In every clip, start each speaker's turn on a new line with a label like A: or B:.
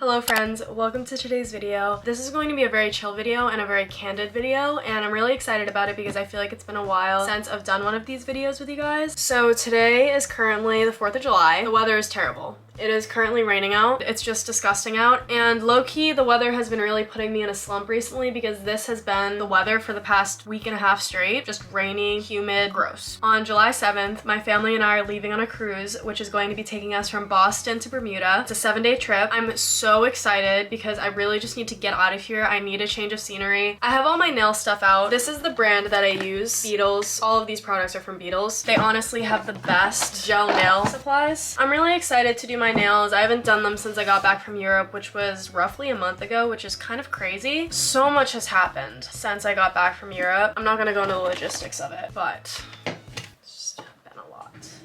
A: Hello friends, welcome to today's video. This is going to be a very chill video and a very candid video, and I'm really excited about it because I feel like it's been a while since I've done one of these videos with you guys. So today is currently the 4th of July. The weather is terrible. It is currently raining out. It's just disgusting out, and low-key the weather has been really putting me in a slump recently because this has been the weather for the past week and a half straight. Just rainy, humid, gross. On July 7th, my family and I are leaving on a cruise, which is going to be taking us from Boston to Bermuda. It's a 7-day trip. I'm so excited because I really just need to get out of here. I need a change of scenery. I have all my nail stuff out. This is the brand that I use, Beetles. All of these products are from Beetles. They honestly have the best gel nail supplies. I'm really excited to do my nails. I haven't done them since I got back from Europe, which was roughly a month ago, which is kind of crazy. So much has happened since I got back from Europe. I'm not gonna go into the logistics of it, but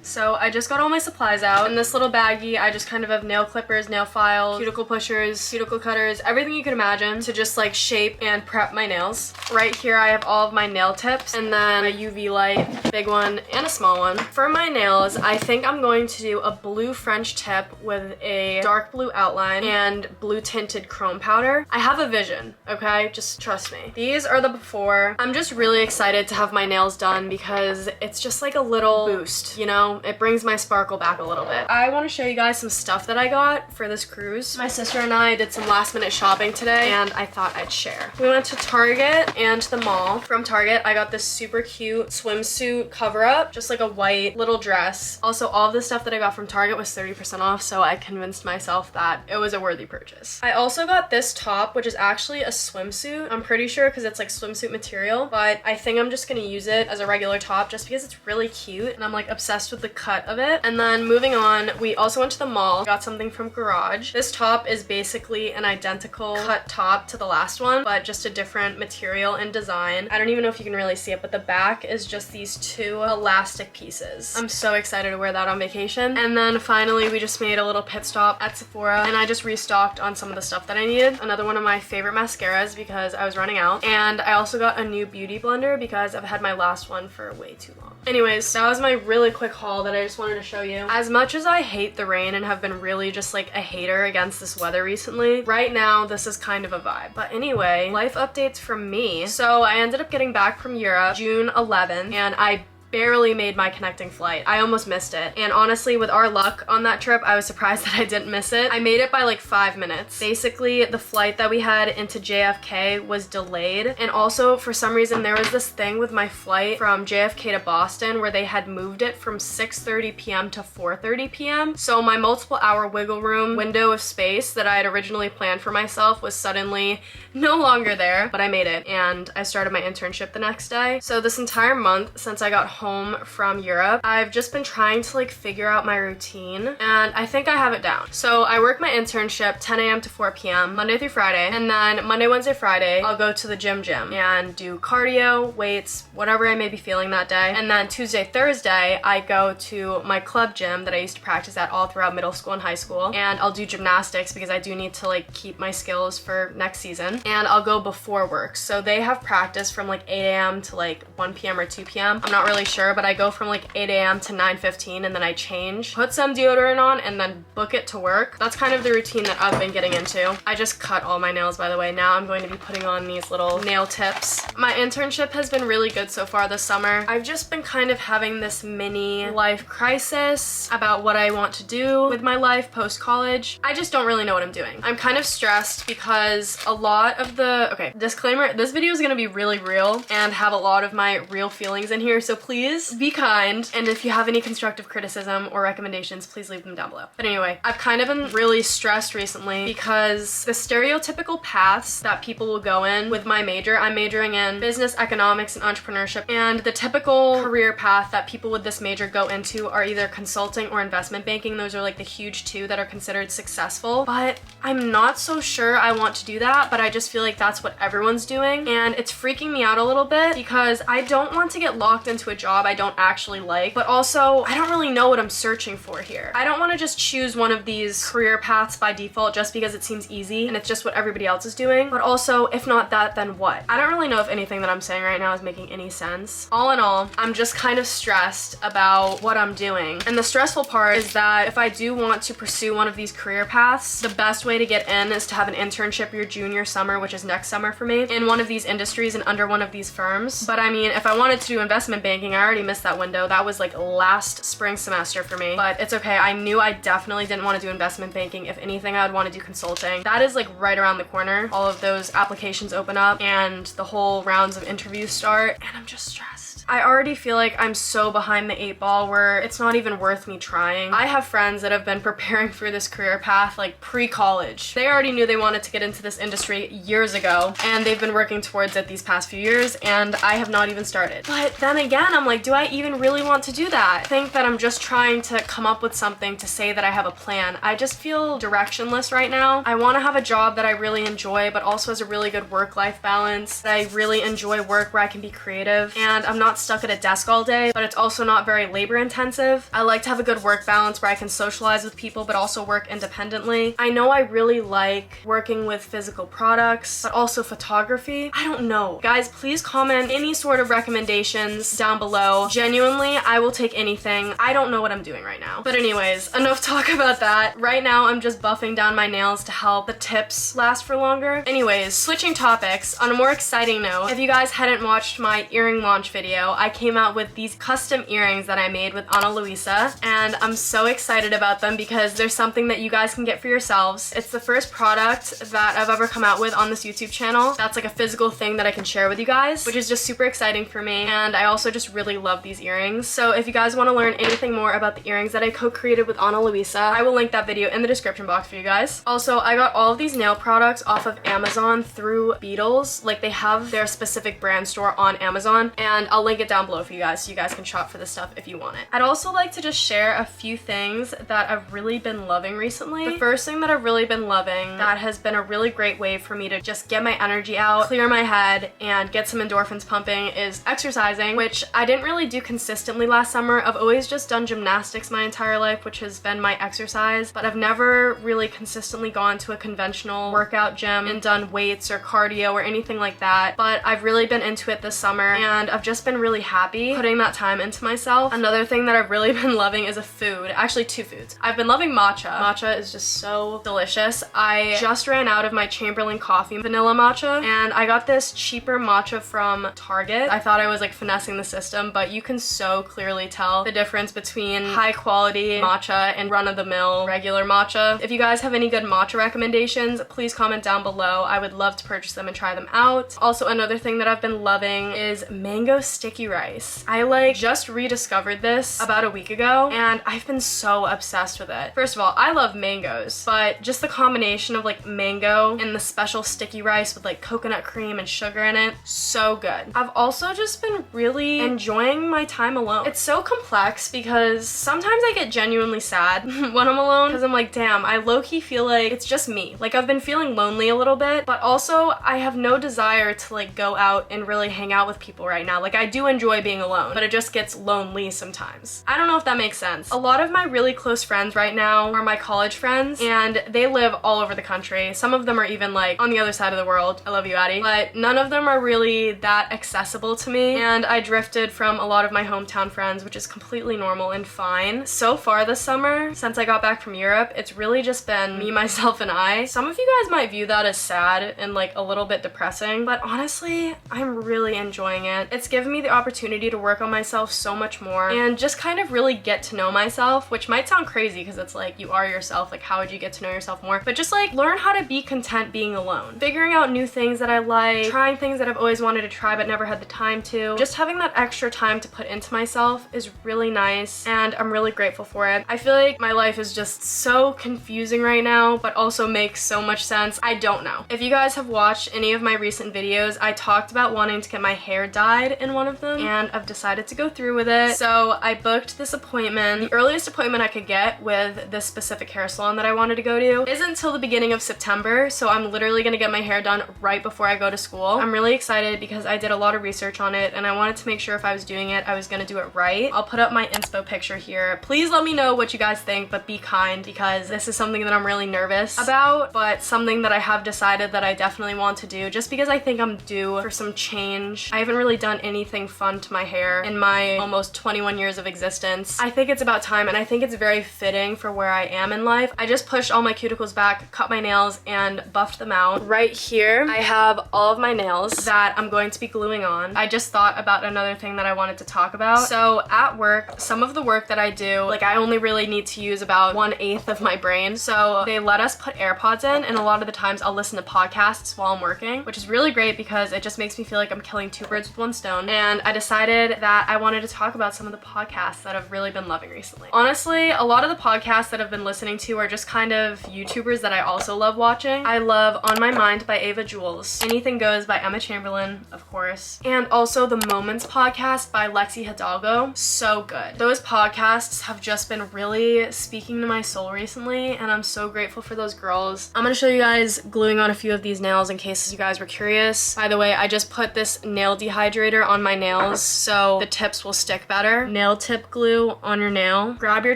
A: so I just got all my supplies out. In this little baggie, I just kind of have nail clippers, nail files, cuticle pushers, cuticle cutters, everything you could imagine to just like shape and prep my nails. Right here, I have all of my nail tips and then a UV light, big one and a small one. For my nails, I think I'm going to do a blue French tip with a dark blue outline and blue tinted chrome powder. I have a vision, okay? Just trust me. These are the before. I'm just really excited to have my nails done because it's just like a little boost, you know? It brings my sparkle back a little bit. I want to show you guys some stuff that I got for this cruise. My sister and I did some last minute shopping today and I thought I'd share. We went to Target and to the mall. From Target, I got this super cute swimsuit cover up, just like a white little dress. Also, all of the stuff that I got from Target was 30% off, so I convinced myself that it was a worthy purchase. I also got this top, which is actually a swimsuit. I'm pretty sure because it's like swimsuit material, but I think I'm just gonna use it as a regular top just because it's really cute and I'm like obsessed with the cut of it. And then moving on, we also went to the mall, got something from Garage. This top is basically an identical cut top to the last one, but just a different material and design. I don't even know if you can really see it, but the back is just these two elastic pieces. I'm so excited to wear that on vacation. And then finally, we just made a little pit stop at Sephora and I just restocked on some of the stuff that I needed. Another one of my favorite mascaras because I was running out. And I also got a new beauty blender because I've had my last one for way too long. Anyways, that was my really quick haul that I just wanted to show you. As much as I hate the rain and have been really just like a hater against this weather recently, right now this is kind of a vibe. But anyway, life updates from me. So I ended up getting back from Europe June 11th and I barely made my connecting flight. I almost missed it. And honestly, with our luck on that trip, I was surprised that I didn't miss it. I made it by like 5 minutes. Basically, the flight that we had into JFK was delayed. And also, for some reason, there was this thing with my flight from JFK to Boston where they had moved it from 6:30 p.m. to 4:30 p.m. So my multiple hour wiggle room window of space that I had originally planned for myself was suddenly no longer there, but I made it. And I started my internship the next day. So this entire month since I got home from Europe, I've just been trying to like figure out my routine and I think I have it down. So I work my internship 10 a.m. to 4 p.m. Monday through Friday, and then Monday, Wednesday, Friday, I'll go to the gym and do cardio, weights, whatever I may be feeling that day. And then Tuesday, Thursday, I go to my club gym that I used to practice at all throughout middle school and high school, and I'll do gymnastics because I do need to like keep my skills for next season. And I'll go before work. So they have practice from like 8 a.m. to like 1 p.m. or 2 p.m. I'm not really sure, but I go from like 8 a.m. to 9:15 and then I change, put some deodorant on, and then book it to work. That's kind of the routine that I've been getting into. I just cut all my nails, by the way. Now I'm going to be putting on these little nail tips. My internship has been really good so far this summer. I've just been kind of having this mini life crisis about what I want to do with my life post-college. I just don't really know what I'm doing. I'm kind of stressed because a lot of the, okay, disclaimer, this video is gonna be really real and have a lot of my real feelings in here, so please be kind, and if you have any constructive criticism or recommendations, please leave them down below. But anyway, I've kind of been really stressed recently because the stereotypical paths that people will go in with my major, I'm majoring in business, economics, and entrepreneurship, and the typical career path that people with this major go into are either consulting or investment banking. Those are like the huge two that are considered successful, but I'm not so sure I want to do that, but I just feel like that's what everyone's doing, and it's freaking me out a little bit because I don't want to get locked into a job job I don't actually like, but also I don't really know what I'm searching for here. I don't want to just choose one of these career paths by default just because it seems easy and it's just what everybody else is doing, but also if not that, then what? I don't really know if anything that I'm saying right now is making any sense. All in all, I'm just kind of stressed about what I'm doing. And the stressful part is that if I do want to pursue one of these career paths, the best way to get in is to have an internship your junior summer, which is next summer for me, in one of these industries and under one of these firms. But I mean, if I wanted to do investment banking, I already missed that window. That was like last spring semester for me, but it's okay. I knew I definitely didn't want to do investment banking. If anything, I would want to do consulting. That is like right around the corner. All of those applications open up and the whole rounds of interviews start, and I'm just stressed. I already feel like I'm so behind the 8 ball where it's not even worth me trying. I have friends that have been preparing for this career path like pre-college. They already knew they wanted to get into this industry years ago, and they've been working towards it these past few years, and I have not even started. But then again, I'm like, do I even really want to do that? I think that I'm just trying to come up with something to say that I have a plan. I just feel directionless right now. I want to have a job that I really enjoy, but also has a really good work-life balance. I really enjoy work where I can be creative, and I'm not stuck at a desk all day, but it's also not very labor intensive. I like to have a good work balance where I can socialize with people but also work independently. I know I really like working with physical products, but also photography. I don't know. Guys, please comment any sort of recommendations down below. Genuinely, I will take anything. I don't know what I'm doing right now. But anyways, enough talk about that. Right now, I'm just buffing down my nails to help the tips last for longer. Anyways, switching topics, on a more exciting note, if you guys hadn't watched my earring launch video, I came out with these custom earrings that I made with Ana Luisa, and I'm so excited about them because there's something that you guys can get for yourselves. It's the first product that I've ever come out with on this YouTube channel that's like a physical thing that I can share with you guys, which is just super exciting for me, and I also just really love these earrings. So if you guys want to learn anything more about the earrings that I co-created with Ana Luisa, I will link that video in the description box for you guys. Also, I got all of these nail products off of Amazon through Beetles. Like, they have their specific brand store on Amazon, and I'll link it down below for you guys so you guys can shop for this stuff if you want it. I'd also like to just share a few things that I've really been loving recently. The first thing that I've really been loving that has been a really great way for me to just get my energy out, clear my head, and get some endorphins pumping is exercising, which I didn't really do consistently last summer. I've always just done gymnastics my entire life, which has been my exercise, but I've never really consistently gone to a conventional workout gym and done weights or cardio or anything like that. But I've really been into it this summer, and I've just been really happy putting that time into myself. Another thing that I've really been loving is a food. Actually, 2 foods. I've been loving matcha. Matcha is just so delicious. I just ran out of my Chamberlain coffee vanilla matcha, and I got this cheaper matcha from Target. I thought I was like finessing the system, but you can so clearly tell the difference between high quality matcha and run-of-the-mill regular matcha. If you guys have any good matcha recommendations, please comment down below. I would love to purchase them and try them out. Also, another thing that I've been loving is mango sticky rice. I like just rediscovered this about a week ago, and I've been so obsessed with it. First of all, I love mangoes, but just the combination of like mango and the special sticky rice with like coconut cream and sugar in it, so good. I've also just been really enjoying my time alone. It's so complex because sometimes I get genuinely sad when I'm alone because I'm like, damn, I low-key feel like it's just me. Like, I've been feeling lonely a little bit, but also I have no desire to like go out and really hang out with people right now. Like, I do enjoy being alone, but it just gets lonely sometimes. I don't know if that makes sense. A lot of my really close friends right now are my college friends, and they live all over the country. Some of them are even like on the other side of the world. I love you, Addie. But none of them are really that accessible to me, and I drifted from a lot of my hometown friends, which is completely normal and fine. So far this summer, since I got back from Europe, it's really just been me, myself, and I. Some of you guys might view that as sad and like a little bit depressing, but honestly, I'm really enjoying it. It's given me the opportunity to work on myself so much more and just kind of really get to know myself, which might sound crazy because it's like you are yourself, like how would you get to know yourself more? But just like learn how to be content being alone. Figuring out new things that I like, trying things that I've always wanted to try but never had the time to. Just having that extra time to put into myself is really nice, and I'm really grateful for it. I feel like my life is just so confusing right now, but also makes so much sense. I don't know. If you guys have watched any of my recent videos, I talked about wanting to get my hair dyed in one of of them, and I've decided to go through with it. So I booked this appointment. The earliest appointment I could get with this specific hair salon that I wanted to go to isn't until the beginning of September, so I'm literally gonna get my hair done right before I go to school. I'm really excited because I did a lot of research on it and I wanted to make sure if I was doing it, I was gonna do it right. I'll put up my inspo picture here. Please let me know what you guys think, but be kind because this is something that I'm really nervous about, but something that I have decided that I definitely want to do just because I think I'm due for some change. I haven't really done anything fun to my hair in my almost 21 years of existence. I think it's about time, and I think it's very fitting for where I am in life. I just pushed all my cuticles back, cut my nails, and buffed them out. Right here, I have all of my nails that I'm going to be gluing on. I just thought about another thing that I wanted to talk about. So at work, some of the work that I do, like I only really need to use about 1/8 of my brain. So they let us put AirPods in, and a lot of the times I'll listen to podcasts while I'm working, which is really great because it just makes me feel like I'm killing two birds with one stone. And I decided that I wanted to talk about some of the podcasts that I've really been loving recently. Honestly, a lot of the podcasts that I've been listening to are just kind of YouTubers that I also love watching. I love On My Mind by Ava Jules, Anything Goes by Emma Chamberlain, of course, and also the Moments podcast by Lexi Hidalgo. So good. Those podcasts have just been really speaking to my soul recently, and I'm so grateful for those girls. I'm gonna show you guys gluing on a few of these nails in case you guys were curious. By the way, I just put this nail dehydrator on my nails so the tips will stick better. Nail tip glue on your nail. Grab your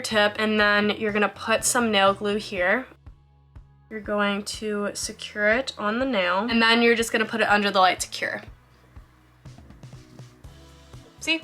A: tip and then you're gonna put some nail glue here. You're going to secure it on the nail and then you're just gonna put it under the light to cure. See?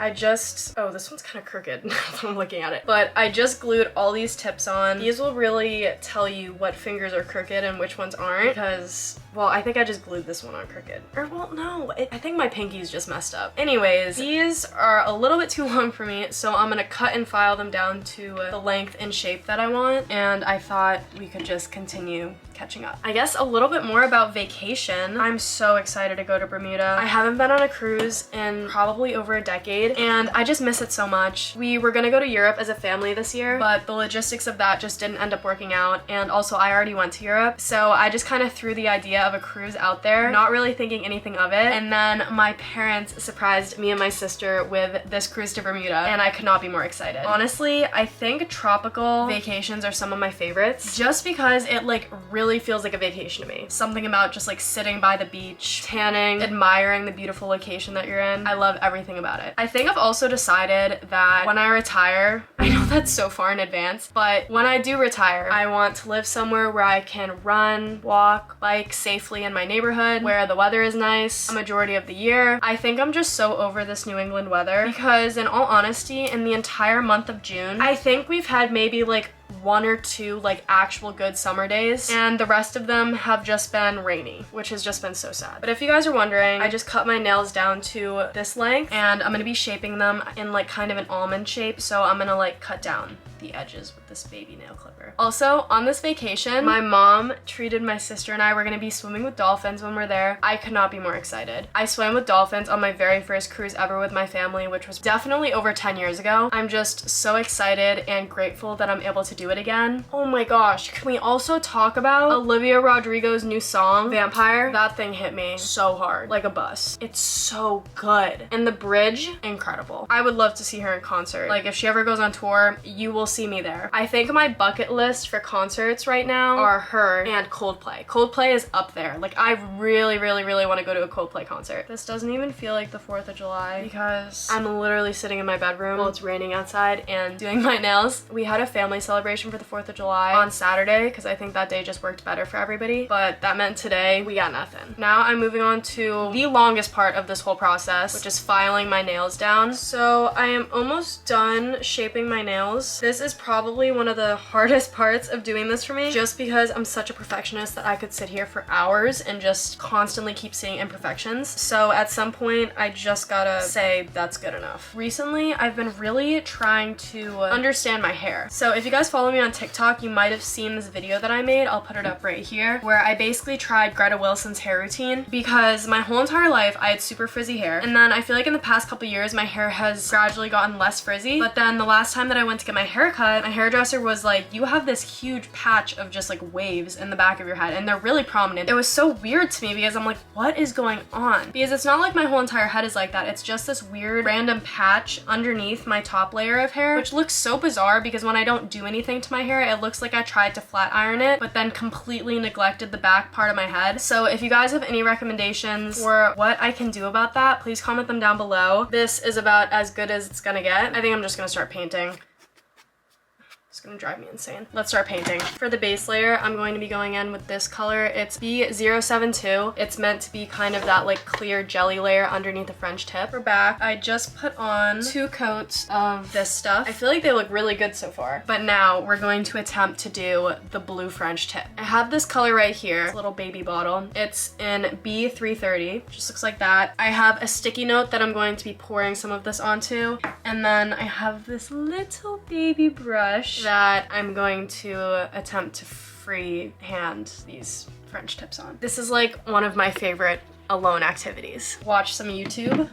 A: oh, this one's kind of crooked now that I'm looking at it. But I just glued all these tips on. These will really tell you what fingers are crooked and which ones aren't because, well, I think I just glued this one on crooked. Or, well, no, I think my pinky's just messed up. Anyways, these are a little bit too long for me, so I'm gonna cut and file them down to the length and shape that I want, and I thought we could just continue catching up. I guess a little bit more about vacation. I'm so excited to go to Bermuda. I haven't been on a cruise in probably over a decade, and I just miss it so much. We were gonna go to Europe as a family this year, but the logistics of that just didn't end up working out, and also I already went to Europe, so I just kind of threw the idea of a cruise out there, not really thinking anything of it, and then my parents surprised me and my sister with this cruise to Bermuda, and I could not be more excited. Honestly, I think tropical vacations are some of my favorites, just because it like really feels like a vacation to me. Something about just like sitting by the beach, tanning, admiring the beautiful location that you're in. I love everything about it. I think I've also decided that when I retire, I know that's so far in advance, but when I do retire, I want to live somewhere where I can run, walk, bike safely in my neighborhood, where the weather is nice a majority of the year. I think I'm just so over this New England weather because in all honesty, in the entire month of June, I think we've had maybe like 1 or 2 like actual good summer days, and the rest of them have just been rainy, which has just been so sad. But if you guys are wondering, I just cut my nails down to this length and I'm gonna be shaping them in like kind of an almond shape, so I'm gonna like cut down the edges with this baby nail clipper. Also, on this vacation, my mom treated my sister and I. We're gonna be swimming with dolphins when we're there. I could not be more excited. I swam with dolphins on my very first cruise ever with my family, which was definitely over 10 years ago. I'm just so excited and grateful that I'm able to do it again. Oh my gosh, can we also talk about Olivia Rodrigo's new song, Vampire? That thing hit me so hard, like a bus. It's so good. And the bridge, incredible. I would love to see her in concert. Like if she ever goes on tour, you will see me there. I think my bucket list for concerts right now are her and Coldplay. Coldplay is up there. Like I really want to go to a Coldplay concert. This doesn't even feel like the 4th of July because I'm literally sitting in my bedroom while it's raining outside and doing my nails. We had a family celebration for the 4th of July on Saturday because I think that day just worked better for everybody, but that meant today we got nothing. Now I'm moving on to the longest part of this whole process, which is filing my nails down. So I am almost done shaping my nails. This is probably one of the hardest parts of doing this for me, just because I'm such a perfectionist that I could sit here for hours and just constantly keep seeing imperfections. So at some point, I just gotta say that's good enough. Recently, I've been really trying to understand my hair. So if you guys follow me on TikTok, you might have seen this video that I made. I'll put it up right here, where I basically tried Greta Wilson's hair routine because my whole entire life I had super frizzy hair, and then I feel like in the past couple years my hair has gradually gotten less frizzy, but then the last time that I went to get my hair haircut, my hairdresser was like, you have this huge patch of just like waves in the back of your head and they're really prominent. It was so weird to me because I'm like, what is going on? Because it's not like my whole entire head is like that. It's just this weird random patch underneath my top layer of hair, which looks so bizarre because when I don't do anything to my hair, it looks like I tried to flat iron it, but then completely neglected the back part of my head. So if you guys have any recommendations for what I can do about that, please comment them down below. This is about as good as it's gonna get. I think I'm just gonna start painting. It's gonna drive me insane. Let's start painting. For the base layer, I'm going to be going in with this color. It's B072. It's meant to be kind of that like clear jelly layer underneath the French tip. For back, I just put on 2 coats of this stuff. I feel like they look really good so far. But now we're going to attempt to do the blue French tip. I have this color right here, this little baby bottle. It's in B330, just looks like that. I have a sticky note that I'm going to be pouring some of this onto. And then I have this little baby brush that I'm going to attempt to freehand these French tips on. This is like one of my favorite alone activities. Watch some YouTube.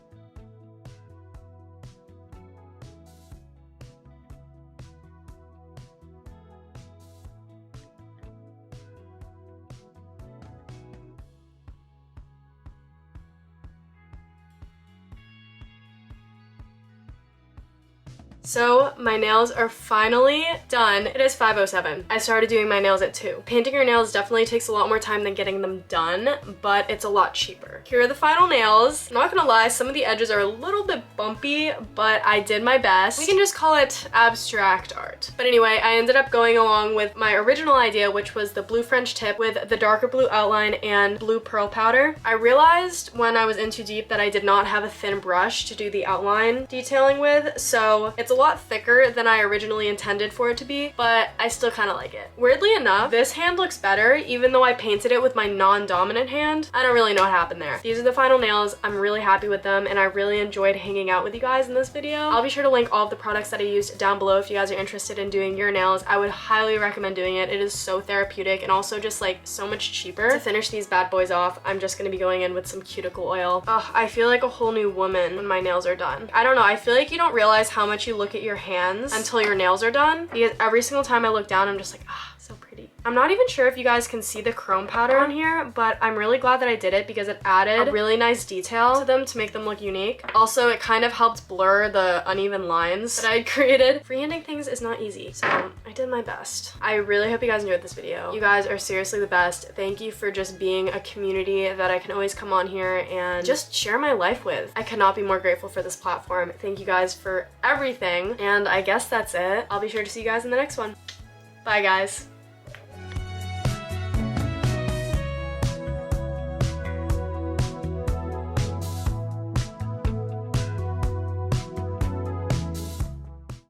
A: So my nails are finally done. It is 5:07. I started doing my nails at 2. Painting your nails definitely takes a lot more time than getting them done, but it's a lot cheaper. Here are the final nails. I'm not gonna lie, some of the edges are a little bit bumpy, but I did my best. We can just call it abstract art. But anyway, I ended up going along with my original idea, which was the blue French tip with the darker blue outline and blue pearl powder. I realized when I was in too deep that I did not have a thin brush to do the outline detailing with, so it's a lot thicker than I originally intended for it to be, but I still kind of like it. Weirdly enough, this hand looks better even though I painted it with my non-dominant hand. I don't really know what happened there. These are the final nails. I'm really happy with them and I really enjoyed hanging out with you guys in this video. I'll be sure to link all of the products that I used down below if you guys are interested in doing your nails. I would highly recommend doing it. It is so therapeutic and also just like so much cheaper. To finish these bad boys off, I'm just gonna be going in with some cuticle oil. Ugh, I feel like a whole new woman when my nails are done. I don't know, I feel like you don't realize how much you look at your hands until your nails are done, because every single time I look down I'm just like, ah, so pretty. I'm not even sure if you guys can see the chrome powder on here, but I'm really glad that I did it because it added a really nice detail to them to make them look unique. Also, it kind of helped blur the uneven lines that I had created. Freehanding things is not easy, so I did my best. I really hope you guys enjoyed this video. You guys are seriously the best. Thank you for just being a community that I can always come on here and just share my life with. I cannot be more grateful for this platform. Thank you guys for everything, and I guess that's it. I'll be sure to see you guys in the next one. Bye, guys.